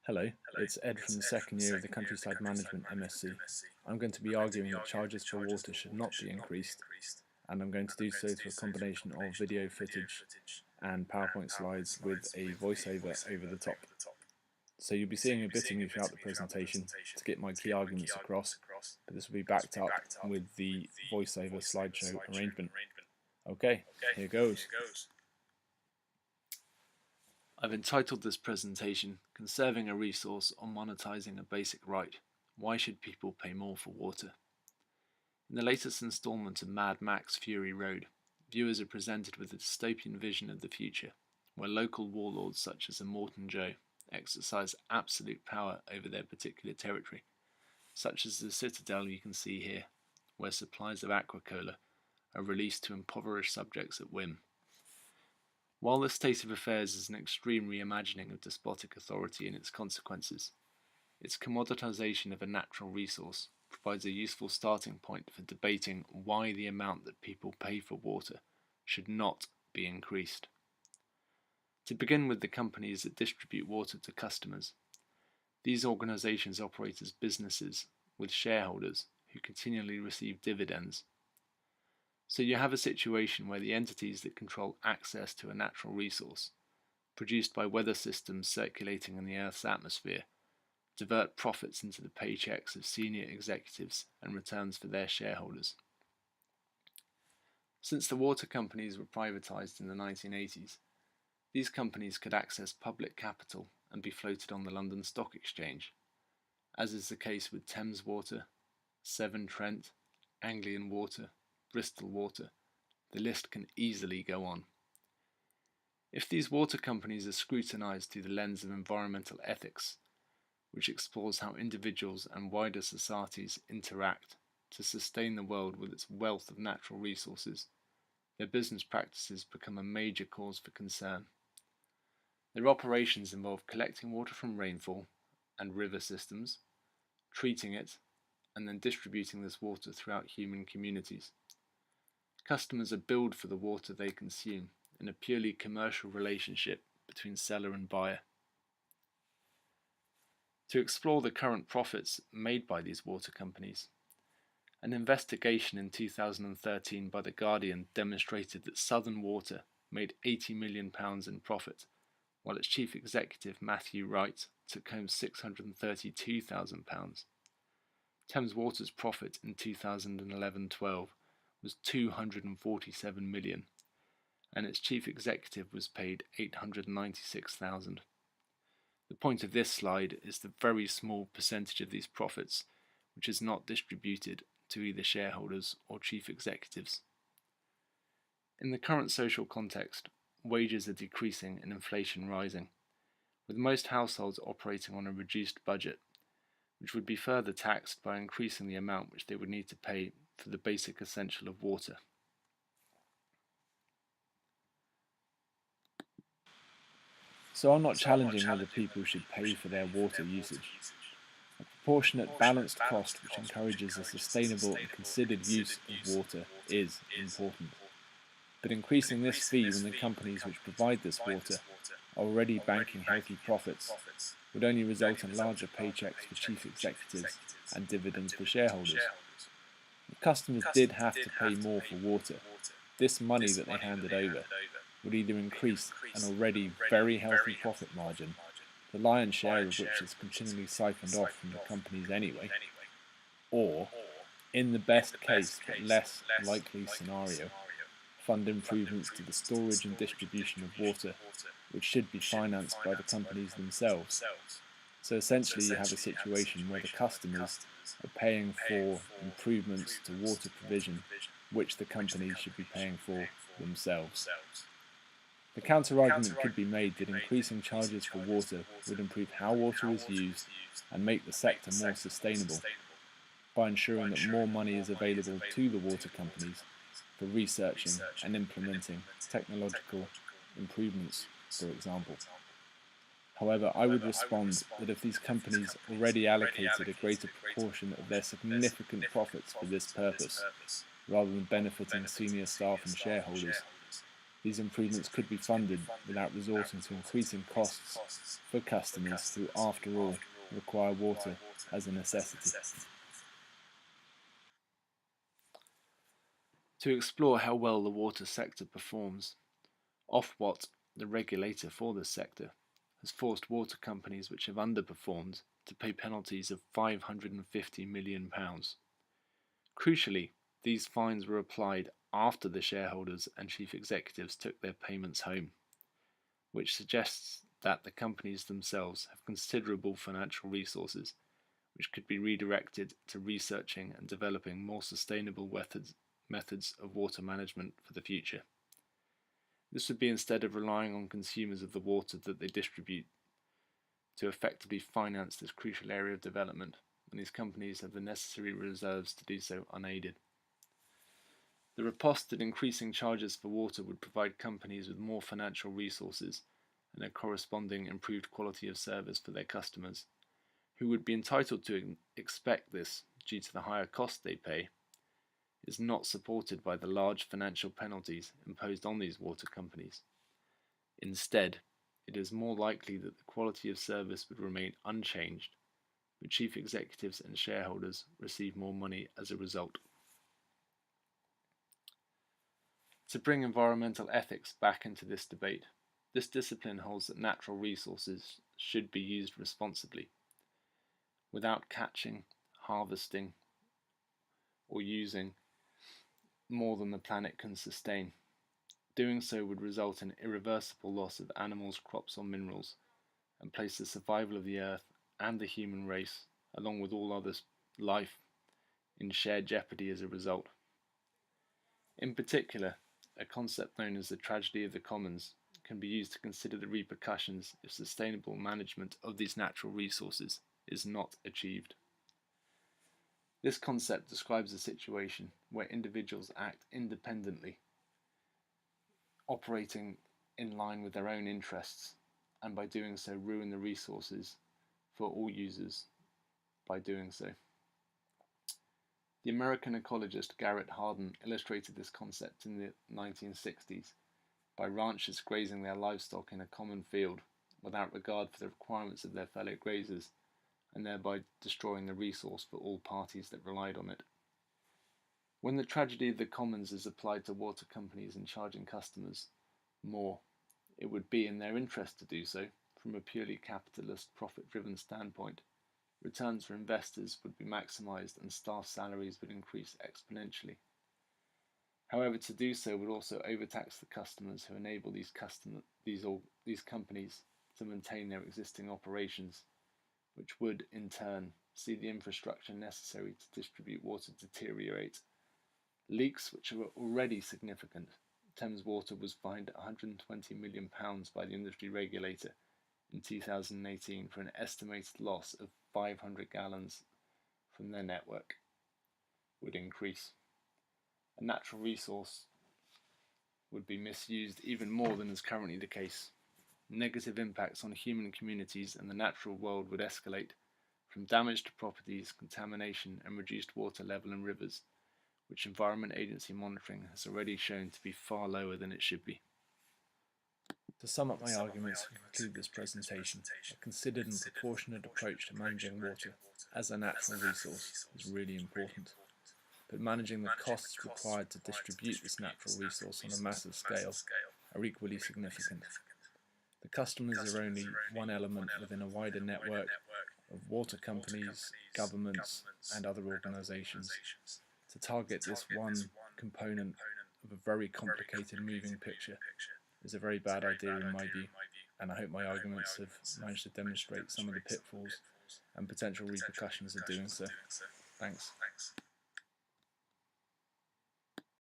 Hello, it's Ed from the second year of the Countryside Management MSc. I'm going to be arguing that charges for water should not be increased, and I'm going to do so through a combination of video footage and PowerPoint slides with a voiceover over the top. So you'll be seeing a bit of me throughout the presentation to get my key arguments across, but this will be backed up with the voiceover slideshow arrangement. Okay, here goes. I've entitled this presentation, Conserving a Resource or Monetizing a Basic Right. Why should people pay more for water? In the latest installment of Mad Max Fury Road, viewers are presented with a dystopian vision of the future, where local warlords such as Immortan Joe exercise absolute power over their particular territory, such as the Citadel you can see here, where supplies of aquacola are released to impoverished subjects at whim. While this state of affairs is an extreme reimagining of despotic authority and its consequences, its commoditization of a natural resource provides a useful starting point for debating why the amount that people pay for water should not be increased. To begin with the companies that distribute water to customers, these organizations operate as businesses with shareholders who continually receive dividends. So you have a situation where the entities that control access to a natural resource, produced by weather systems circulating in the Earth's atmosphere, divert profits into the paychecks of senior executives and returns for their shareholders. Since the water companies were privatized in the 1980s, these companies could access public capital and be floated on the London Stock Exchange, as is the case with Thames Water, Severn Trent, Anglian Water, Bristol Water. The list can easily go on. If these water companies are scrutinized through the lens of environmental ethics, which explores how individuals and wider societies interact to sustain the world with its wealth of natural resources, their business practices become a major cause for concern. Their operations involve collecting water from rainfall and river systems, treating it, and then distributing this water throughout human communities. Customers are billed for the water they consume in a purely commercial relationship between seller and buyer. To explore the current profits made by these water companies, an investigation in 2013 by The Guardian demonstrated that Southern Water made £80 million in profit, while its chief executive Matthew Wright took home £632,000. Thames Water's profit in 2011-12 was $247 million, and its chief executive was paid $896,000. The point of this slide is the very small percentage of these profits which is not distributed to either shareholders or chief executives. In the current social context, wages are decreasing and inflation rising, with most households operating on a reduced budget, which would be further taxed by increasing the amount which they would need to pay for the basic essential of water. So I'm not challenging whether people should pay for their water usage. A proportionate, balanced cost which encourages a sustainable and considered use of water is important. But increasing this fee when the companies which provide this water are already banking healthy profits would only result in larger paychecks for chief executives and dividends for shareholders. If customers did have to pay more for water, this money that they handed over would either increase an already very healthy profit margin, the lion's share of which is continually siphoned off from the companies anyway, or, in the best case but less likely scenario, fund improvements to the storage and distribution of water, which should be financed by the companies themselves. So essentially you have a situation where the customers are paying for improvements to water provision, which the companies should be paying for themselves. The counter-argument could be made that increasing charges for water would improve how water is used and make the sector more sustainable, by ensuring that more money is available to the water companies for researching and implementing technological improvements, for example. However, I would respond that if these companies already allocated a greater proportion of their significant profits for this purpose, rather than benefiting senior staff and shareholders, These improvements could be funded without resorting to increasing costs for customers who, after all, require water as a necessity. To explore how well the water sector performs, Ofwat, the regulator for this sector, has forced water companies which have underperformed to pay penalties of £550 million. Crucially, these fines were applied after the shareholders and chief executives took their payments home, which suggests that the companies themselves have considerable financial resources which could be redirected to researching and developing more sustainable methods of water management for the future. This would be instead of relying on consumers of the water that they distribute to effectively finance this crucial area of development, and these companies have the necessary reserves to do so unaided. The riposte that increasing charges for water would provide companies with more financial resources and a corresponding improved quality of service for their customers, who would be entitled to expect this due to the higher cost they pay, is not supported by the large financial penalties imposed on these water companies. Instead, it is more likely that the quality of service would remain unchanged, but chief executives and shareholders receive more money as a result. To bring environmental ethics back into this debate, this discipline holds that natural resources should be used responsibly, without catching, harvesting, or using more than the planet can sustain. Doing so would result in irreversible loss of animals, crops, or minerals, and place the survival of the Earth and the human race, along with all other life, in shared jeopardy as a result. In particular, a concept known as the tragedy of the commons can be used to consider the repercussions if sustainable management of these natural resources is not achieved. This concept describes a situation where individuals act independently, operating in line with their own interests, and by doing so ruin the resources for all users by doing so. The American ecologist Garrett Hardin illustrated this concept in the 1960s by ranchers grazing their livestock in a common field without regard for the requirements of their fellow grazers, and thereby destroying the resource for all parties that relied on it. When the tragedy of the commons is applied to water companies in charging customers more, it would be in their interest to do so from a purely capitalist, profit-driven standpoint. Returns for investors would be maximised and staff salaries would increase exponentially. However, to do so would also overtax the customers who enable these companies to maintain their existing operations, which would, in turn, see the infrastructure necessary to distribute water deteriorate. Leaks, which are already significant. Thames Water was fined £120 million by the industry regulator in 2018 for an estimated loss of 500 gallons from their network, would increase. A natural resource would be misused even more than is currently the case. Negative impacts on human communities and the natural world would escalate, from damage to properties, contamination, and reduced water level in rivers, which Environment Agency monitoring has already shown to be far lower than it should be. To sum up my arguments and conclude this presentation, a considered and proportionate approach to managing water as a natural resource is really important, but managing the costs required to distribute this natural resource on a massive scale are equally significant. The customers are only one element within a wider network of water companies, governments, and other organisations. To target this one component of a very complicated moving picture is a very bad idea in my view, and I hope my arguments have managed to demonstrate some of the pitfalls and potential repercussions of doing so. Thanks.